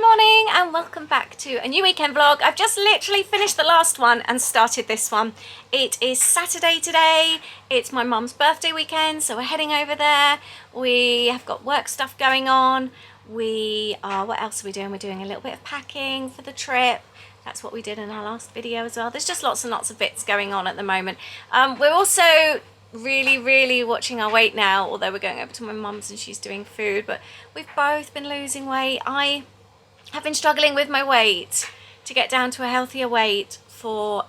morning and welcome back to a new weekend vlog. I've just literally finished the last one and started this one. It is Saturday today. It's my mum's birthday weekend, so we're heading over there. We have got work stuff going on. What else are we doing? We're doing a little bit of packing for the trip. That's what we did in our last video as well. There's just lots and lots of bits going on at the moment. We're also really watching our weight now, although we're going over to my mum's and she's doing food, but we've both been losing weight. I have been struggling with my weight to get down to a healthier weight for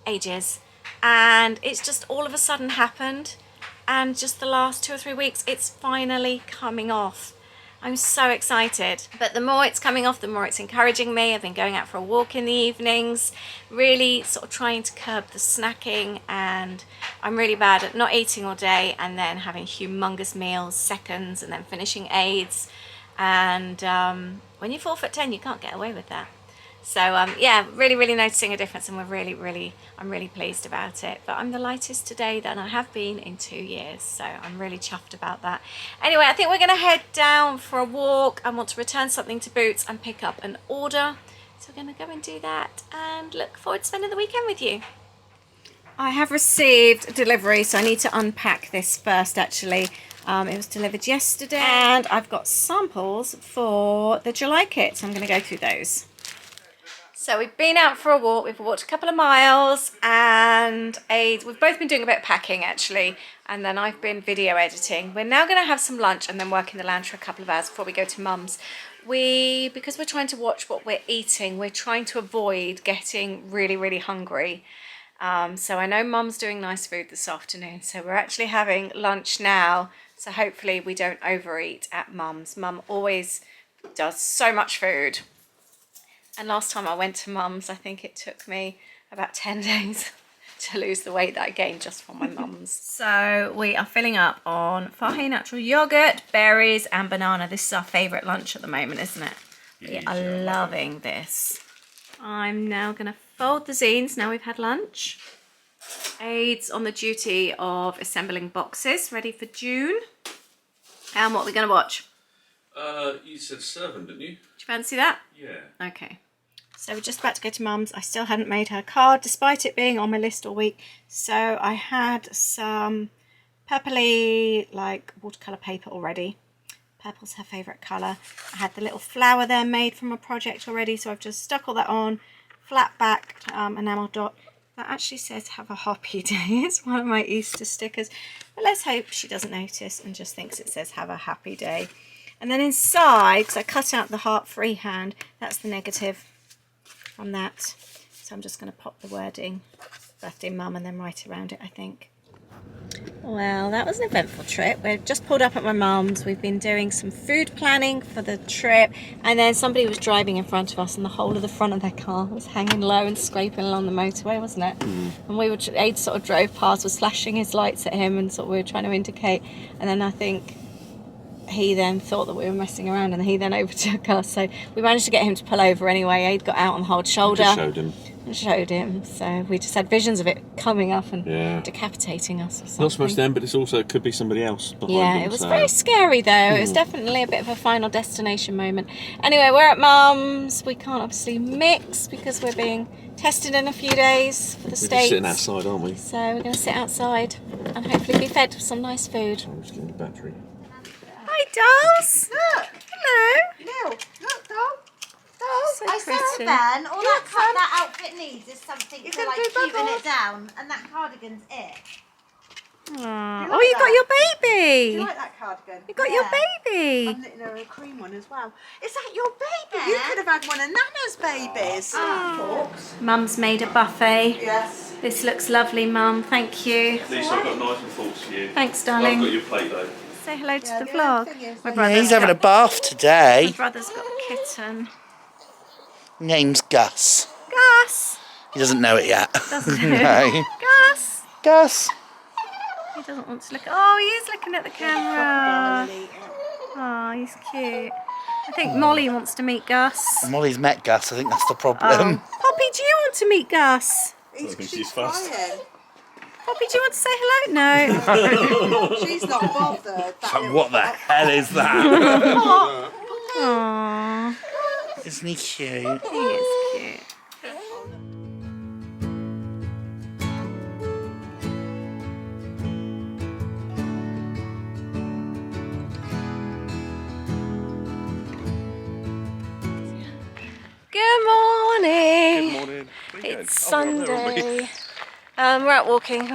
ages, and it's just all of a sudden happened, and just the last 2 or 3 weeks it's finally coming off. I'm so excited, but the more it's coming off, the more it's encouraging me. I've been going out for a walk in the evenings, really sort of trying to curb the snacking, and I'm really bad at not eating all day and then having humongous meals, seconds, and then finishing aids. And when you're 4'10", you can't get away with that. So yeah, really noticing a difference, and I'm really pleased about it. But I'm the lightest today than I have been in 2 years, so I'm really chuffed about that. Anyway, I think we're going to head down for a walk. I want to return something to Boots and pick up an order, so we're going to go and do that and look forward to spending the weekend with you. I have received a delivery, so I need to unpack this first actually. It was delivered yesterday, and I've got samples for the July kit, so I'm going to go through those. So we've been out for a walk, we've walked a couple of miles, and we've both been doing a bit of packing actually, and then I've been video editing. We're now going to have some lunch and then work in the lounge for a couple of hours before we go to mum's. Because we're trying to watch what we're eating, we're trying to avoid getting really hungry. So I know mum's doing nice food this afternoon, so we're actually having lunch now, so hopefully we don't overeat at mum's. Mum always does so much food. And last time I went to mum's, I think it took me about 10 days to lose the weight that I gained just from my mum's. So we are filling up on Fahey natural yogurt, berries and banana. This is our favourite lunch at the moment, isn't it? We are loving this. I'm now going to fold the zines now we've had lunch. Aids on the duty of assembling boxes ready for June. And what are we going to watch? You said Servant, didn't you? Do you fancy that? Yeah. Okay. So we're just about to go to mum's. I still hadn't made her card despite it being on my list all week. So I had some purpley like watercolour paper already. Purple's her favourite colour. I had the little flower there made from a project already, so I've just stuck all that on. Flat back enamel dot. That actually says have a happy day. It's one of my Easter stickers. But let's hope she doesn't notice and just thinks it says have a happy day. And then inside, because I cut out the heart freehand, that's the negative from that. So I'm just going to pop the wording, birthday mum, and then write around it, I think. Well, that was an eventful trip. We've just pulled up at my mum's. We've been doing some food planning for the trip, and then somebody was driving in front of us, and the whole of the front of their car was hanging low and scraping along the motorway, wasn't it? And Aid sort of drove past, was flashing his lights at him, and sort of we were trying to indicate, and then I think he then thought that we were messing around, and he then overtook us, so we managed to get him to pull over anyway. Aid got out on the hard shoulder. Just showed him. So we just had visions of it coming up and decapitating us or something. Not so much them, but it could be somebody else behind him. Yeah, it was very scary though. It was definitely a bit of a final destination moment. Anyway, we're at mum's. We can't obviously mix because we're being tested in a few days for the States. We're sitting outside, aren't we? So we're going to sit outside and hopefully be fed with some nice food. I'm just getting the battery. Hi dolls! Look! Hello! Look, doll! So I pretty. said then, all that outfit needs is something You to can like do keeping bubbles. it down, and that cardigan's it. Aww. like Oh, you got that? your Do baby! you like that cardigan? You got your baby! I'm knitting her a cream one as well. Is that your baby? You could have had one of Nana's babies. Forks. Mum's made a buffet. Yes. This looks lovely, Mum. Thank you. At least I've got knives and forks for you. Thanks, I've darling. got your plate though. Say hello to the the vlog. thing is, My yeah, brother's He's having a got, bath my today. brother's got a kitten. Name's Gus. Gus! He doesn't know it yet. Doesn't he? No. Gus! Gus. He doesn't want to look. Oh, he is looking at the camera. Oh, he's cute. I think Molly wants to meet Gus. Molly's met Gus. I think that's the problem. Poppy, do you want to meet Gus? I think she's fast. Poppy, do you want to say hello? No. She's not bothered. What the hell is that? Aww. Isn't he cute? He is cute. Good morning. Good morning. Where you It's going? Oh, we're up there, aren't we? Sunday. We're out walking.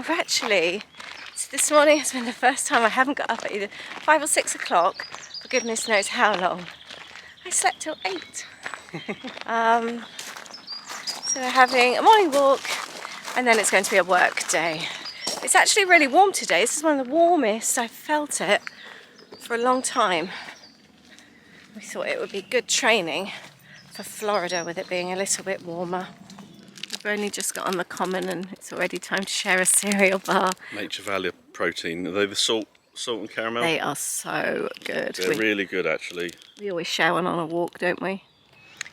This morning has been the first time I haven't got up at either 5 or 6 o'clock for goodness knows how long. I slept till 8. So we're having a morning walk and then it's going to be a work day. It's actually really warm today. This is one of the warmest I've felt it for a long time. We thought it would be good training for Florida with it being a little bit warmer. We've only just got on the common and it's already time to share a cereal bar. Nature Valley protein. Are they the salt and caramel? They are so good. They're really good, actually. We always share one on a walk, don't we?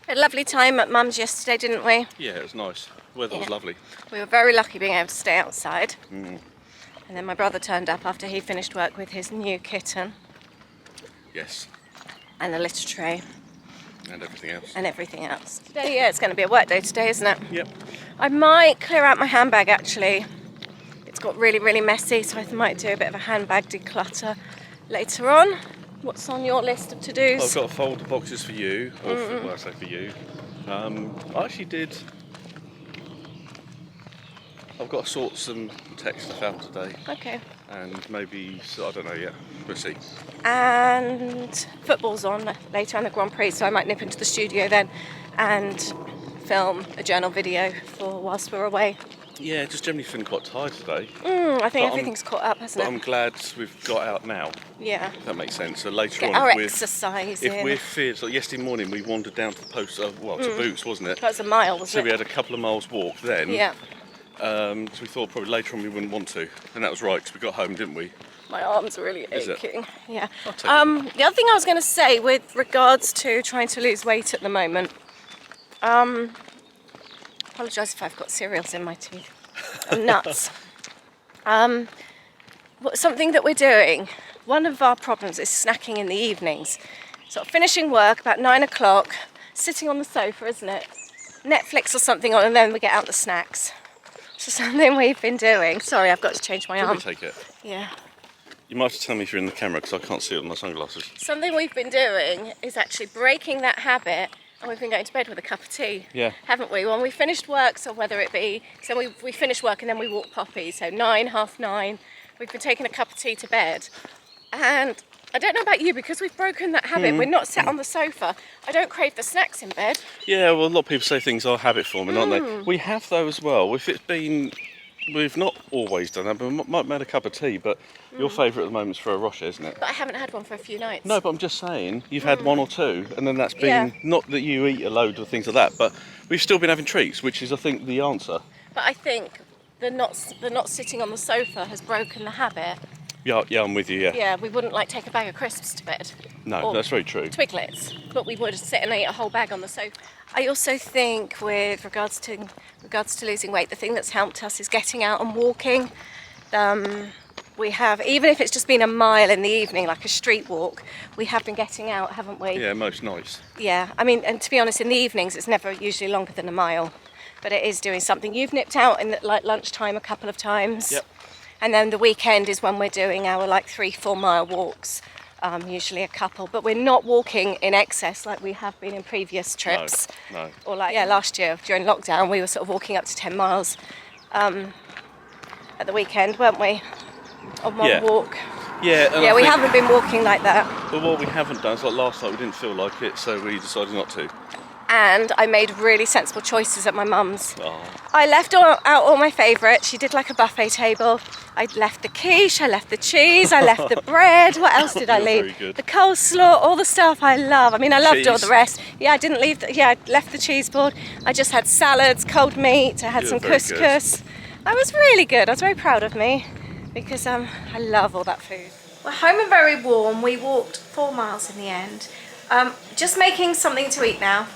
Had a lovely time at Mum's yesterday, didn't we? Yeah, it was nice. Weather was lovely. We were very lucky being able to stay outside. And then my brother turned up after he finished work with his new kitten Yes. and a litter tray And everything else. and everything else. Today, yeah, it's going to be a work day today, isn't it? Yep. I might clear out my handbag actually. It's got really, really messy, so I might do a bit of a handbag declutter later on. What's on your list of to-dos? I've got a fold of boxes for you. Or well, I say for you. I actually did. I've got to sort some tech stuff out today. Okay. And maybe, I don't know yet. We'll see. And football's on later on the Grand Prix, so I might nip into the studio then and film a journal video for whilst we're away. Yeah, just generally feeling quite tired today. I think But everything's caught up, hasn't But it? I'm glad we've got out now. Yeah. If that makes sense. So later Get on, our if exercise we're in. fit, so yesterday morning we wandered down to the post, to Boots, wasn't it? That was a mile, wasn't So it? we had a couple of miles walk then. Yeah. So we thought probably later on we wouldn't want to, and that was right because we got home, didn't we? My arm's really Is it? aching. Yeah. I'll take The other thing I was going to say with regards to trying to lose weight at the moment, apologise if I've got cereals in my teeth. I'm nuts. Something that we're doing, one of our problems is snacking in the evenings. Sort of finishing work about 9 o'clock, sitting on the sofa, isn't it? Netflix or something on, and then we get out the snacks. So something we've been doing. Sorry, I've got to change my Can arm. we take it? Yeah. You might have to tell me if you're in the camera because I can't see it with my sunglasses. Something we've been doing is actually breaking that habit, and we've been going to bed with a cup of tea, Yeah. haven't we? When we finished work, so whether it be, so we finish work and then we walk Poppy, so 9, half 9, we've been taking a cup of tea to bed. And I don't know about you, because we've broken that habit, we're not sat on the sofa, I don't crave the snacks in bed. Yeah, well, a lot of people say things are habit forming, aren't they? We have though as well. If it's been, we've not always done that, but we might have had a cup of tea. But your favourite at the moment is for a Rocher, isn't it? But I haven't had one for a few nights. No, but I'm just saying you've had one or two, and then that's been Yeah. not that you eat a load of things like that, but we've still been having treats, which is I think the answer. But I think the not sitting on the sofa has broken the habit. Yeah, I'm with you. Yeah. Yeah, we wouldn't like take a bag of crisps to bed. No, Or that's very true. Twiglets, but we would sit and eat a whole bag on the sofa. I also think with regards to losing weight, the thing that's helped us is getting out and walking. We have, even if it's just been a mile in the evening, like a street walk, we have been getting out, haven't we? Yeah, most nights. Yeah, I mean, and to be honest, in the evenings it's never usually longer than a mile, but it is doing something. You've nipped out in like lunchtime a couple of times. Yep. And then the weekend is when we're doing our like 3-4 mile walks, usually a couple, but we're not walking in excess like we have been in previous trips. No. Or like, yeah, last year during lockdown we were sort of walking up to 10 miles at the weekend, weren't we? On one Yeah. walk. Yeah. And Yeah, I we think- haven't been walking like that. But what we haven't done is like last night we didn't feel like it, so we decided not to. And I made really sensible choices at my mum's. Oh. I left out all my favourites. She did like a buffet table. I left the quiche, I left the cheese, I left the bread. What else did I You're leave? very good. The coleslaw, all the stuff I love. I mean, I loved all Cheese. the rest. Yeah, I didn't leave. I left the cheese board. I just had salads, cold meat. I had You're some very couscous. That was really good. I was very proud of me because I love all that food. We're home and very warm. We walked 4 miles in the end. Just making something to eat now.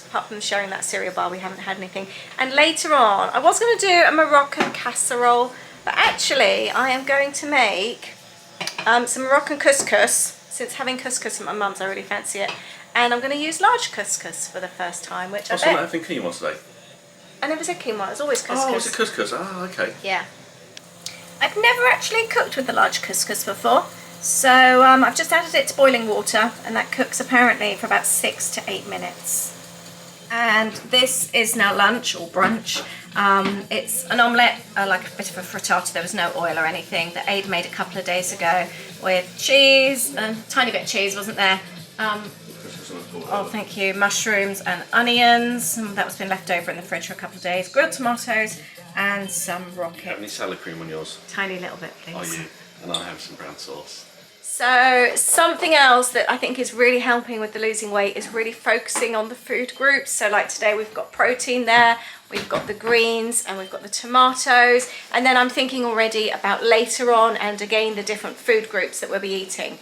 Apart from sharing that cereal bar, we haven't had anything. And later on, I was going to do a Moroccan casserole, but actually I am going to make some Moroccan couscous. Since having couscous at my mum's, I really fancy it. And I'm going to use large couscous for the first time, which I was having quinoa today. I never said quinoa, it's always couscous. Oh, it's a couscous. Ah, okay. Yeah. I've never actually cooked with the large couscous before, so I've just added it to boiling water, and that cooks apparently for about 6 to 8 minutes. And this is now lunch or brunch. It's an omelette, like a bit of a frittata. There was no oil or anything that Aid made a couple of days ago with cheese, a tiny bit of cheese, wasn't there? Oh, thank you. Mushrooms and onions. That was been left over in the fridge for a couple of days. Grilled tomatoes and some rocket. Have any salad cream on yours? Tiny little bit, please. Are you? And I'll have some brown sauce. So something else that I think is really helping with the losing weight is really focusing on the food groups. So like today we've got protein there, we've got the greens and we've got the tomatoes. And then I'm thinking already about later on and again the different food groups that we'll be eating.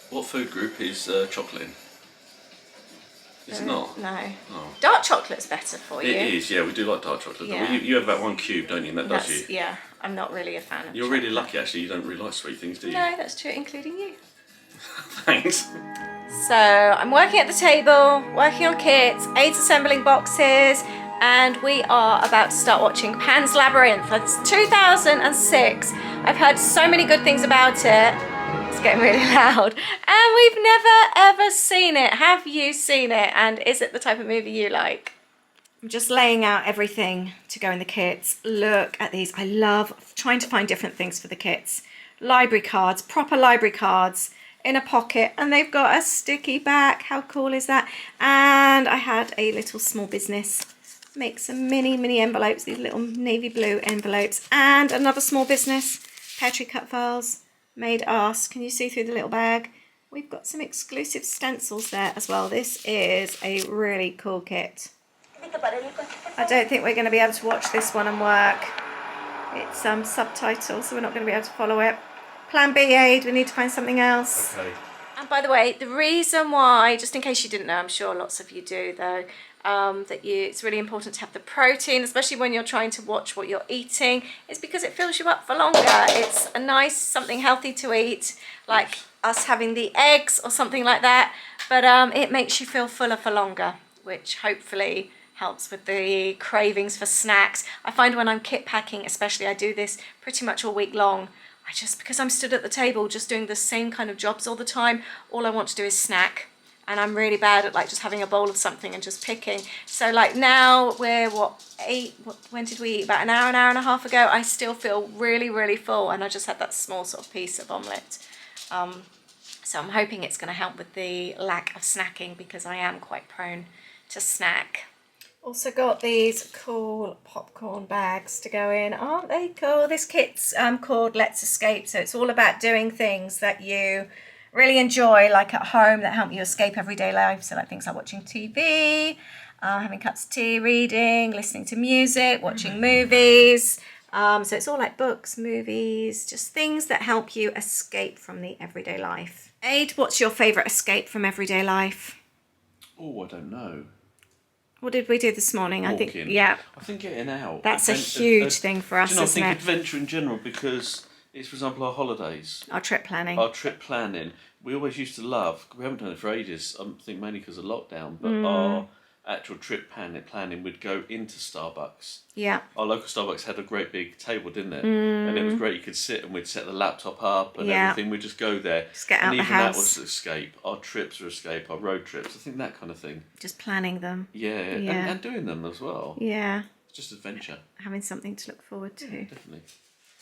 What food group is chocolate in? Is it not? No. Oh. Dark chocolate's better for you. It is, yeah, we do like dark chocolate. Yeah. You have about 1 cube, don't you? And that does you. Yeah, I'm not really a fan of You're chocolate. really lucky actually, you don't really like sweet things, do you? No, that's true, including you. Thanks. So I'm working at the table, working on kits, Aid's assembling boxes, and we are about to start watching Pan's Labyrinth. That's 2006. I've heard so many good things about it. It's getting really loud. And we've never ever seen it. Have you seen it? And is it the type of movie you like? I'm just laying out everything to go in the kits. Look at these. I love trying to find different things for the kits. Library cards, proper library cards in a pocket, and they've got a sticky back. How cool is that? And I had a little small business make some mini envelopes, these little navy blue envelopes, and another small business, Petri cut files, made us. Can you see through the little bag? We've got some exclusive stencils there as well. This is a really cool kit. I don't think we're going to be able to watch this one and work. It's subtitles, so we're not going to be able to follow it. Plan B, Aid, we need to find something else. Okay. And by the way, the reason why, just in case you didn't know, I'm sure lots of you do though, it's really important to have the protein, especially when you're trying to watch what you're eating, is because it fills you up for longer. It's a nice, something healthy to eat, like us having the eggs or something like that, but it makes you feel fuller for longer, which hopefully helps with the cravings for snacks. I find when I'm kit packing, especially, I do this pretty much all week long. Because I'm stood at the table just doing the same kind of jobs all the time, all I want to do is snack. And I'm really bad at like just having a bowl of something and just picking. So like now we're when did we eat? About an hour and a half ago. I still feel really full, and I just had that small sort of piece of omelette. So I'm hoping it's going to help with the lack of snacking, because I am quite prone to snack. Also got these cool popcorn bags to go in. Aren't they cool? This kit's called Let's Escape. So it's all about doing things that you really enjoy, like at home, that help you escape everyday life. So like things like watching TV, having cups of tea, reading, listening to music, watching movies. So it's all like books, movies, just things that help you escape from the everyday life. Aid, what's your favourite escape from everyday life? Oh, I don't know. What did we do this morning? Walking. I think, yeah. I think getting out. That's a huge thing for us, isn't it? isn't I it? think adventure in general, because it's, for example, our holidays. Our trip planning. Our trip planning. We always used to love, we haven't done it for ages, I think mainly because of lockdown, but our actual trip planning would go into Starbucks. Yeah. Our local Starbucks had a great big table, didn't it? And it was great. You could sit and we'd set the laptop up and everything. We'd just go there. Just get out and the even house. that was escape. Our trips were escape. Our road trips. I think that kind of thing. Just planning them. Yeah. And doing them as well. Yeah. It's just adventure. Having something to look forward to. Yeah, definitely.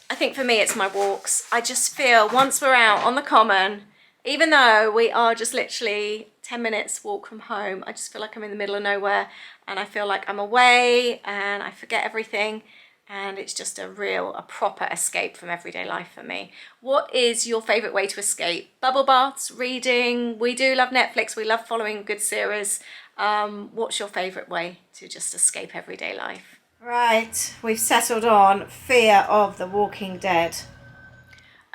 I think for me it's my walks. I just feel once we're out on the common, even though we are just literally 10 minutes walk from home, I just feel like I'm in the middle of nowhere, and I feel like I'm away and I forget everything, and it's just a proper escape from everyday life for me. What is your favourite way to escape? Bubble baths, reading? We do love Netflix, we love following good series. What's your favourite way to just escape everyday life? Right, we've settled on Fear of the Walking Dead.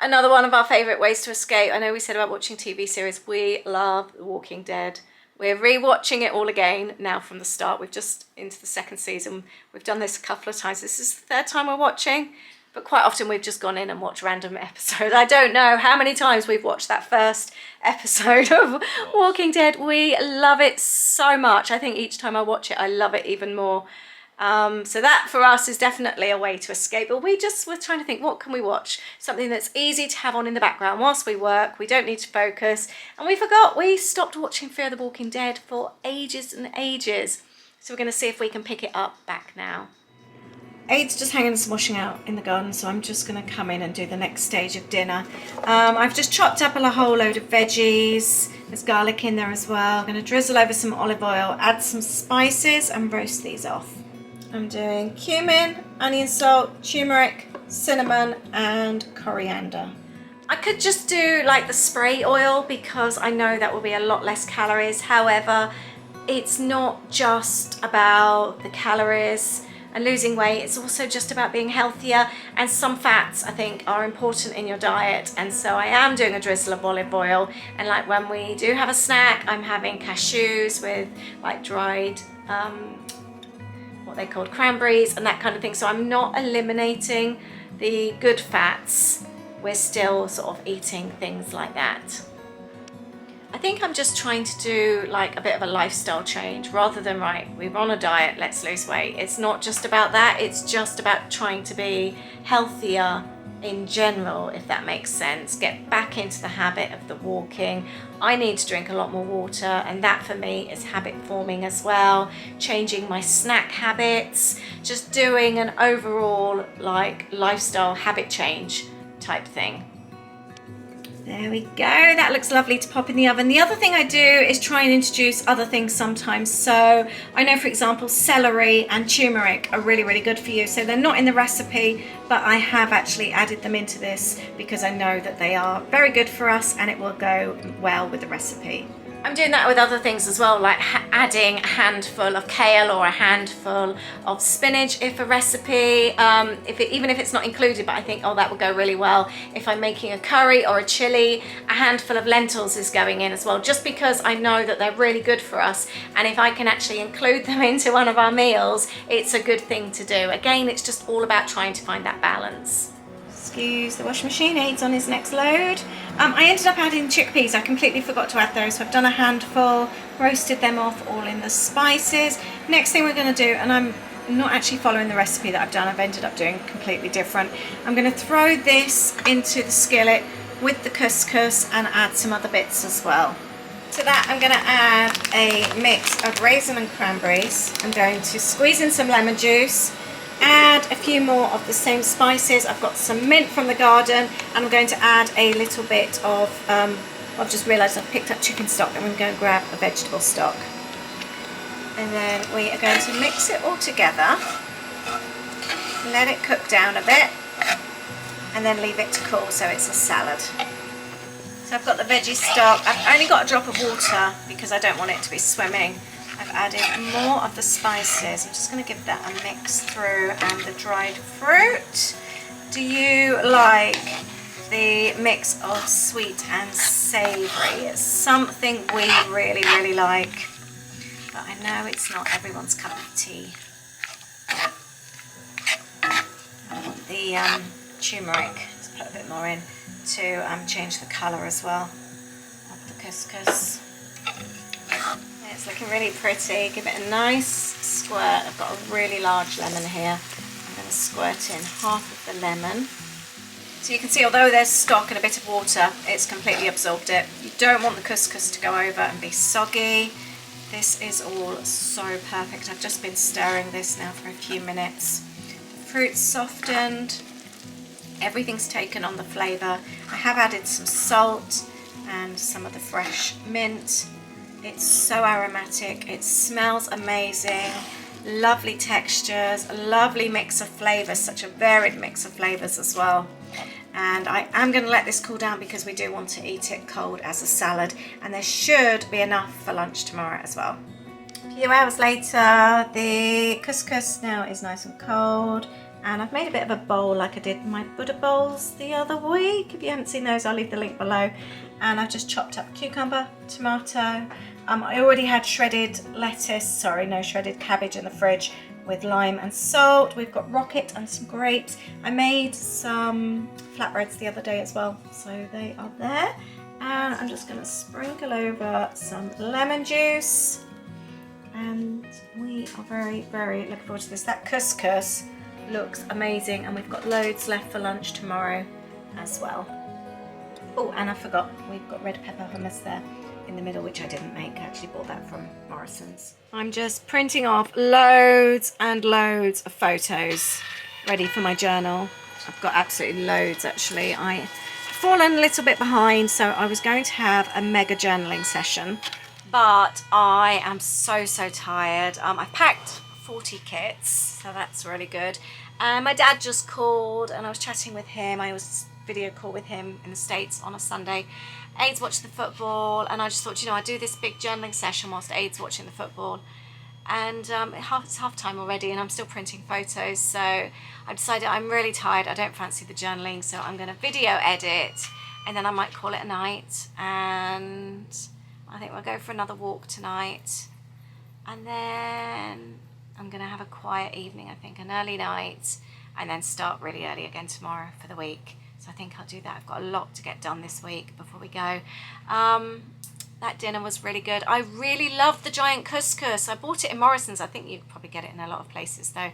Another one of our favourite ways to escape. I know we said about watching TV series. We love The Walking Dead. We're re-watching it all again now from the start. We've just into the second season. We've done this a couple of times. This is the third time we're watching. but quite often we've just gone in and watched random episodes. I don't know how many times we've watched that first episode of Walking Dead. We love it so much. I think each time I watch it, I love it even more. So that for us is definitely a way to escape. But we're trying to think, what can we watch? Something that's easy to have on in the background whilst we work. We don't need to focus. And we stopped watching Fear the Walking Dead for ages and ages. So we're going to see if we can pick it up back now. Aid's just hanging some washing out in the garden, so I'm just going to come in and do the next stage of dinner. I've just chopped up a whole load of veggies. There's garlic in there as well. I'm going to drizzle over some olive oil, add some spices and roast these off. I'm doing cumin, onion salt, turmeric, cinnamon and coriander. I could just do like the spray oil because I know that will be a lot less calories. However, it's not just about the calories and losing weight, it's also just about being healthier, and some fats I think are important in your diet, and so I am doing a drizzle of olive oil. And like when we do have a snack, I'm having cashews with like dried what they called cranberries and that kind of thing. So I'm not eliminating the good fats, we're still sort of eating things like that. I think I'm just trying to do like a bit of a lifestyle change rather than, right, we're on a diet, let's lose weight. It's not just about that, it's just about trying to be healthier in general, if that makes sense. Get back into the habit of the walking. I need to drink a lot more water, and that for me is habit forming as well. Changing my snack habits, just doing an overall like lifestyle habit change type thing. There we go, that looks lovely to pop in the oven. The other thing I do is try and introduce other things sometimes. So I know, for example, celery and turmeric are really, really good for you. So they're not in the recipe, but I have actually added them into this because I know that they are very good for us and it will go well with the recipe. I'm doing that with other things as well, like adding a handful of kale or a handful of spinach if a recipe, even if it's not included, but I think, oh, that will go really well. If I'm making a curry or a chili, a handful of lentils is going in as well, just because I know that they're really good for us. And if I can actually include them into one of our meals, it's a good thing to do. Again, it's just all about trying to find that balance. Excuse the washing machine, Aid's on his next load. I ended up adding chickpeas. I completely forgot to add those, so I've done a handful, roasted them off all in the spices. Next thing we're going to do, and I'm not actually following the recipe that I've done, I've ended up doing completely different. I'm going to throw this into the skillet with the couscous and add some other bits as well. To that I'm going to add a mix of raisin and cranberries. I'm going to squeeze in some lemon juice, add a few more of the same spices. I've got some mint from the garden, and I'm going to add a little bit of, I've just realised I've picked up chicken stock, and I'm going to grab a vegetable stock. And then we are going to mix it all together, let it cook down a bit, and then leave it to cool so it's a salad. So I've got the veggie stock. I've only got a drop of water because I don't want it to be swimming. I've added more of the spices. I'm just going to give that a mix through, and the dried fruit. Do you like the mix of sweet and savoury? It's something we really, really like, but I know it's not everyone's cup of tea. I want the turmeric, let's put a bit more in to change the colour as well of the couscous. It's looking really pretty. Give it a nice squirt. I've got a really large lemon here. I'm going to squirt in half of the lemon. So you can see, although there's stock and a bit of water, it's completely absorbed it. You don't want the couscous to go over and be soggy. This is all so perfect. I've just been stirring this now for a few minutes. The fruit's softened. Everything's taken on the flavour. I have added some salt and some of the fresh mint. It's so aromatic, it smells amazing, lovely textures, a lovely mix of flavours, such a varied mix of flavours as well. And I am going to let this cool down because we do want to eat it cold as a salad, and there should be enough for lunch tomorrow as well. A few hours later, the couscous now is nice and cold, and I've made a bit of a bowl like I did my Buddha bowls the other week. If you haven't seen those, I'll leave the link below. And I've just chopped up cucumber, tomato. I already had shredded lettuce, shredded cabbage in the fridge with lime and salt. We've got rocket and some grapes. I made some flatbreads the other day as well, so they are there. And I'm just going to sprinkle over some lemon juice. And we are very, very looking forward to this. That couscous looks amazing, and we've got loads left for lunch tomorrow as well. Oh, and I forgot, we've got red pepper hummus there in the middle, which I didn't make. I actually bought that from Morrison's. I'm just printing off loads and loads of photos ready for my journal. I've got absolutely loads actually. I've fallen a little bit behind, so I was going to have a mega journaling session, but I am so tired. I packed 40 kits, so that's really good. And my dad just called and I was chatting with him. I was video call with him in the States on a Sunday. Aid's watching the football, and I just thought, you know, I'd do this big journaling session whilst Aid's watching the football. And it's half time already and I'm still printing photos, so I decided I'm really tired, I don't fancy the journaling, so I'm going to video edit and then I might call it a night. And I think we'll go for another walk tonight, and then I'm going to have a quiet evening, I think, an early night, and then start really early again tomorrow for the week. So I think I'll do that. I've got a lot to get done this week before we go. That dinner was really good. I really love the giant couscous. I bought it in Morrison's. I think you probably get it in a lot of places though.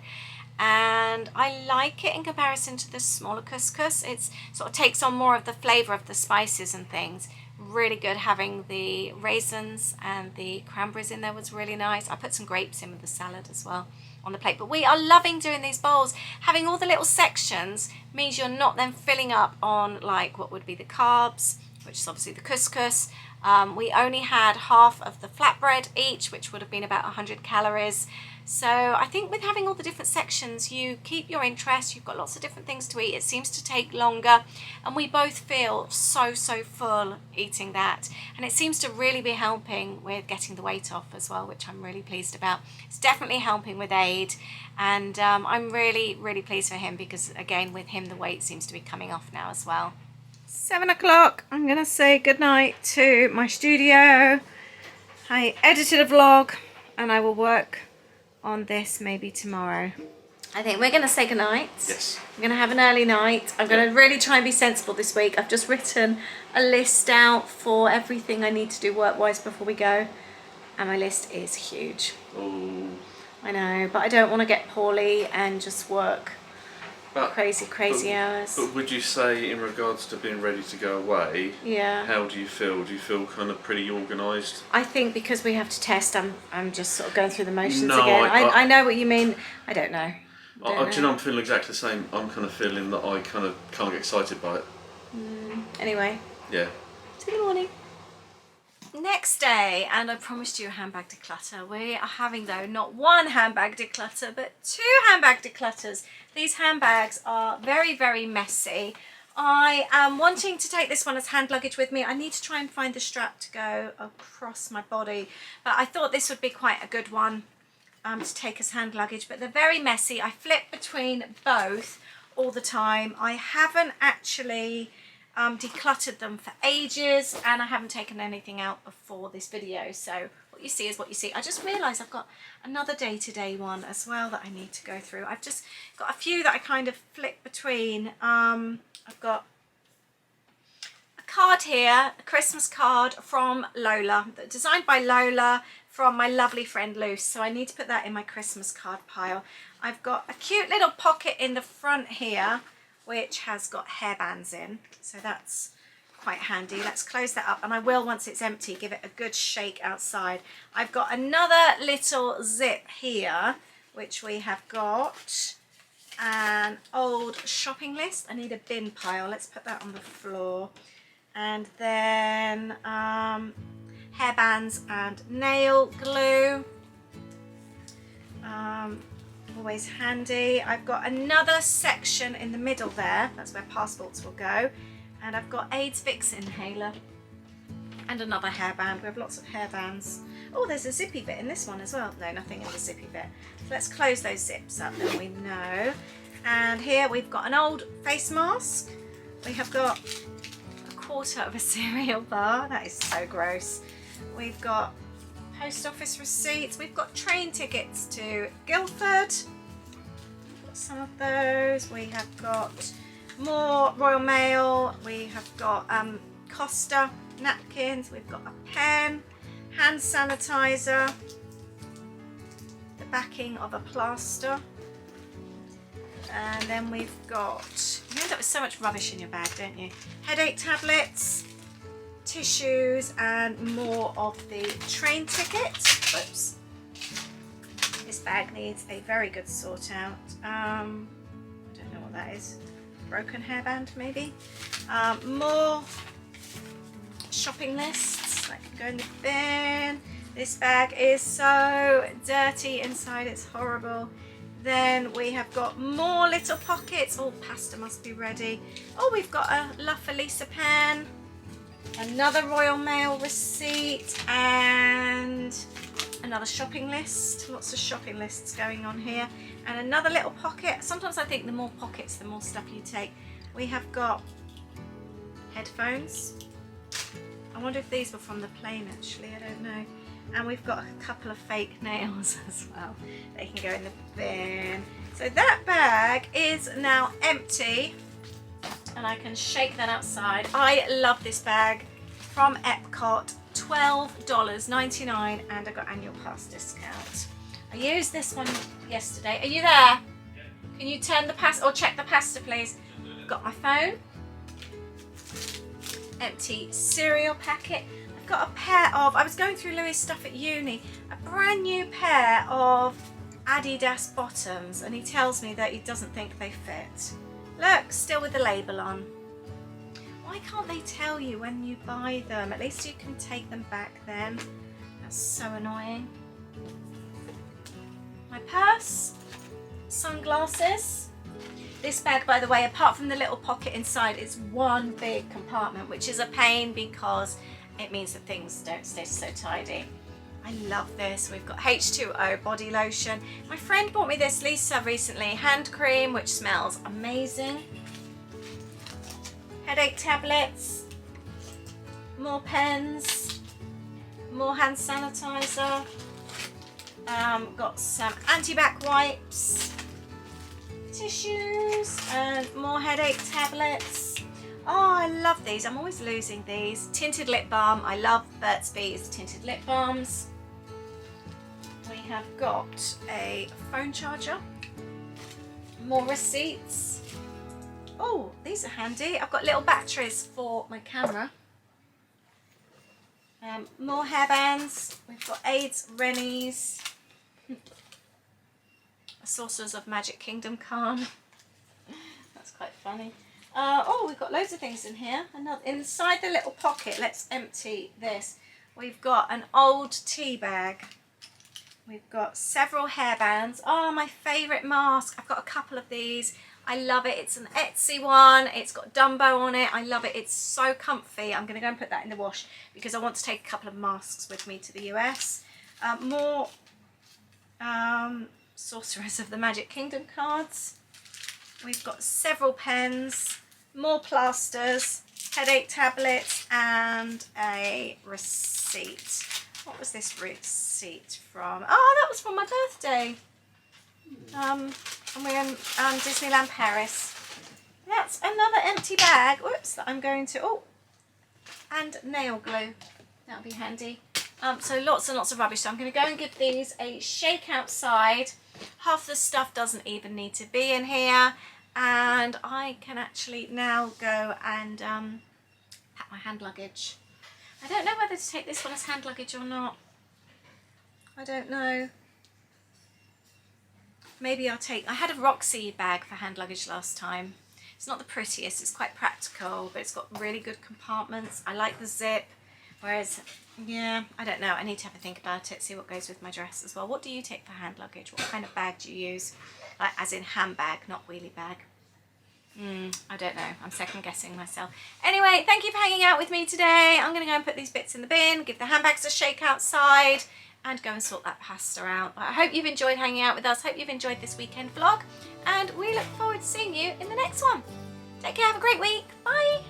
And I like it in comparison to the smaller couscous. It sort of takes on more of the flavour of the spices and things. Really good. Having the raisins and the cranberries in there was really nice. I put some grapes in with the salad as well on the plate. But we are loving doing these bowls. Having all the little sections means you're not then filling up on like what would be the carbs, which is obviously the couscous. We only had half of the flatbread each, which would have been about 100 calories. So I think with having all the different sections, you keep your interest, you've got lots of different things to eat. It seems to take longer, and we both feel so full eating that. And it seems to really be helping with getting the weight off as well, which I'm really pleased about. It's definitely helping with Aid, and I'm really pleased for him, because again, with him, the weight seems to be coming off now as well. 7 o'clock, I'm going to say goodnight to my studio. I edited a vlog and I will work on this maybe tomorrow. I think we're going to say goodnight. Yes. I'm going to have an early night. I'm going to really try and be sensible this week. I've just written a list out for everything I need to do work-wise before we go. And my list is huge. Oh. I know, but I don't want to get poorly and just work crazy hours. But would you say, in regards to being ready to go away, yeah, how do you feel? Do you feel kind of pretty organised? I think because we have to test, I'm just sort of going through the motions No, again. I know what you mean. I don't know. Do you know, I'm feeling exactly the same. I'm kind of feeling that I kind of can't get excited by it. Anyway. Yeah. See you in the morning. Next day, and I promised you a handbag declutter. We are having, though, not one handbag declutter, but 2 handbag declutters. These handbags are very messy. I am wanting to take this one as hand luggage with me. I need to try and find the strap to go across my body, but I thought this would be quite a good one to take as hand luggage. But they're very messy. I flip between both all the time. I haven't actually decluttered them for ages, and I haven't taken anything out before this video, so what you see is what you see. I just realised I've got another day-to-day one as well that I need to go through. I've just got a few that I kind of flip between. I've got a card here, a Christmas card from Lola, designed by Lola, from my lovely friend Luce, so I need to put that in my Christmas card pile. I've got a cute little pocket in the front here which has got hairbands in, so that's quite handy. Let's close that up, and I will, once it's empty, give it a good shake outside. I've got another little zip here, which we have got an old shopping list. I need a bin pile. Let's put that on the floor. And then hairbands and nail glue. Always handy. I've got another section in the middle there. That's where passports will go. And I've got AIDS Vicks inhaler and another hairband. We have lots of hairbands. Oh, there's a zippy bit in this one as well. No, nothing in the zippy bit. So let's close those zips up, then we know. And here we've got an old face mask. We have got a quarter of a cereal bar. That is so gross. We've got post office receipts. We've got train tickets to Guildford. We've got some of those. We have got more Royal Mail. We have got Costa napkins. We've got a pen, hand sanitizer, the backing of a plaster. And then we've got, you end up with so much rubbish in your bag, don't you? Headache tablets, tissues, and more of the train ticket. Whoops. This bag needs a very good sort out. I don't know what that is. Broken hairband, maybe. More shopping lists that can go in the bin. This bag is so dirty inside, it's horrible. Then we have got more little pockets. Oh, pasta must be ready. Oh, we've got a La Felisa pen, another Royal Mail receipt, and another shopping list. Lots of shopping lists going on here. And another little pocket. Sometimes I think the more pockets, the more stuff you take. We have got headphones. I wonder if these were from the plane actually, I don't know. And we've got a couple of fake nails as well. They can go in the bin. So that bag is now empty and I can shake that outside. I love this bag from Epcot, $12.99, and I got annual pass discount. I used this one yesterday. Are you there? Can you turn the pasta or check the pasta please? Got my phone. Empty cereal packet. Got a pair of, I was going through Louis' stuff at uni, a brand new pair of Adidas bottoms, and he tells me that he doesn't think they fit. Look, still with the label on. Why can't they tell you when you buy them? At least you can take them back then. That's so annoying. My purse, sunglasses. This bag, by the way, apart from the little pocket inside, is one big compartment, which is a pain because it means that things don't stay so tidy. I love this. We've got H2O body lotion. My friend bought me this, Lisa, recently. Hand cream, which smells amazing. Headache tablets. More pens. More hand sanitizer. Got some anti-bac wipes. Tissues. And more headache tablets. Oh, I love these. I'm always losing these. Tinted lip balm. I love Burt's Bees tinted lip balms. We have got a phone charger. More receipts. Oh, these are handy. I've got little batteries for my camera. More hairbands. We've got Aids, Rennies. Saucers of Magic Kingdom Calm. That's quite funny. Oh, we've got loads of things in here. Inside the little pocket, let's empty this. We've got an old tea bag. We've got several hairbands. Oh, my favourite mask. I've got a couple of these. I love it. It's an Etsy one. It's got Dumbo on it. I love it. It's so comfy. I'm going to go and put that in the wash because I want to take a couple of masks with me to the US. More Sorcerers of the Magic Kingdom cards. We've got several pens. More plasters, headache tablets, and a receipt. What was this receipt from? Oh, that was from my birthday. And we're in Disneyland Paris. That's another empty bag. Whoops, that I'm going to. Oh, and nail glue. That'll be handy. So lots and lots of rubbish. So I'm going to go and give these a shake outside. Half the stuff doesn't even need to be in here. And I can actually now go and pack my hand luggage. I don't know whether to take this one as hand luggage or not. I don't know. Maybe I'll take, I had a Roxy bag for hand luggage last time. It's not the prettiest, it's quite practical, but it's got really good compartments. I like the zip, whereas, yeah, I don't know. I need to have a think about it, see what goes with my dress as well. What do you take for hand luggage? What kind of bag do you use? Like, as in handbag, not wheelie bag. I don't know. I'm second guessing myself. Anyway, thank you for hanging out with me today. I'm going to go and put these bits in the bin, give the handbags a shake outside, and go and sort that pasta out. I hope you've enjoyed hanging out with us. Hope you've enjoyed this weekend vlog, and we look forward to seeing you in the next one. Take care. Have a great week. Bye.